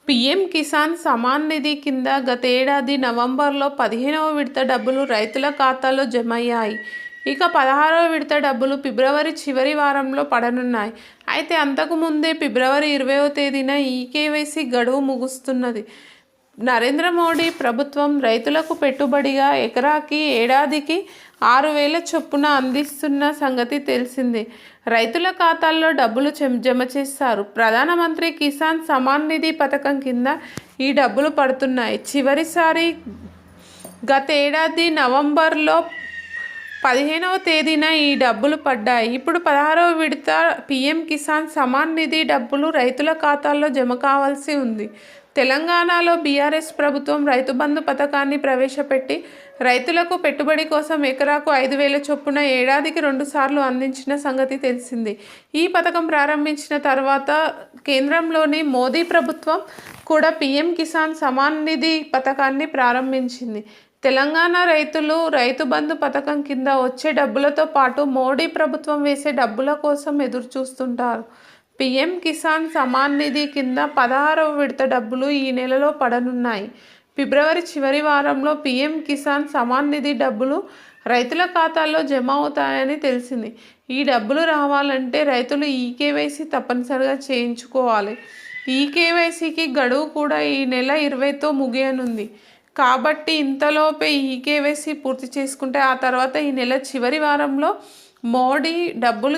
PM Kisan Samman నిధి కింద గతేడాది నవంబర్లో 15వ విడత డబ్బులు రైతుల ఖాతాలో జమయ్యాయి. ఇక 16వ విడత డబ్బులు ఫిబ్రవరి చివరి వారంలో పడనున్నాయి. అయితే అంతకు ముందే ఫిబ్రవరి 20వ తేదీన ఈకేవైసీ గడువు ముగుస్తున్నది. నరేంద్ర మోడీ ప్రభుత్వం రైతులకు పెట్టుబడిగా ఎకరాకి ఏడాదికి 6,000 చొప్పున అందిస్తున్న సంగతి తెలిసిందే. రైతుల ఖాతాల్లో డబ్బులు జమ చేస్తారు. ప్రధానమంత్రి కిసాన్ సమాన్ నిధి పథకం కింద ఈ డబ్బులు పడుతున్నాయి. చివరిసారి గతేడాది నవంబర్లో 15వ తేదీన ఈ డబ్బులు పడ్డాయి. ఇప్పుడు 16వ విడత పీఎం కిసాన్ సమాన్ నిధి డబ్బులు రైతుల ఖాతాల్లో జమ కావాల్సి ఉంది. తెలంగాణలో బీఆర్ఎస్ ప్రభుత్వం రైతు బంధు పథకాన్ని ప్రవేశపెట్టి రైతులకు పెట్టుబడి కోసం ఎకరాకు 5,000 చొప్పున ఏడాదికి 2 సార్లు అందించిన సంగతి తెలిసింది. ఈ పథకం ప్రారంభించిన తర్వాత కేంద్రంలోని మోదీ ప్రభుత్వం కూడా పీఎం కిసాన్ సమాన్ నిధి పథకాన్ని ప్రారంభించింది. తెలంగాణ రైతులు రైతు బంధు పథకం కింద వచ్చే డబ్బులతో పాటు మోడీ ప్రభుత్వం వేసే డబ్బుల కోసం ఎదురు చూస్తుంటారు. పీఎం కిసాన్ సమాన్ నిధి కింద 16వ విడత డబ్బులు ఈ నెలలో పడనున్నాయి. ఫిబ్రవరి చివరి వారంలో పీఎం కిసాన్ సమాన్ నిధి డబ్బులు రైతుల ఖాతాల్లో జమ అవుతాయని తెలిసింది. ఈ డబ్బులు రావాలంటే రైతులు ఈకేవైసీ తప్పనిసరిగా చేయించుకోవాలి. ఈకేవైసీకి గడువు కూడా ఈ నెల 20తో ముగియనుంది. కాబట్టి ఇంతలోపే ఈకేవైసీ పూర్తి చేసుకుంటే ఆ తర్వాత ఈ నెల చివరి వారంలో మోడీ డబ్బులు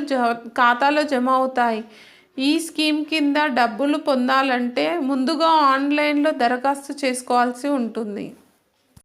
ఖాతాలో జమ అవుతాయి. ఈ స్కీమ్ కింద డబ్బులు పొందాలంటే ముందుగా ఆన్లైన్లో దరఖాస్తు చేసుకోవాల్సి ఉంటుంది.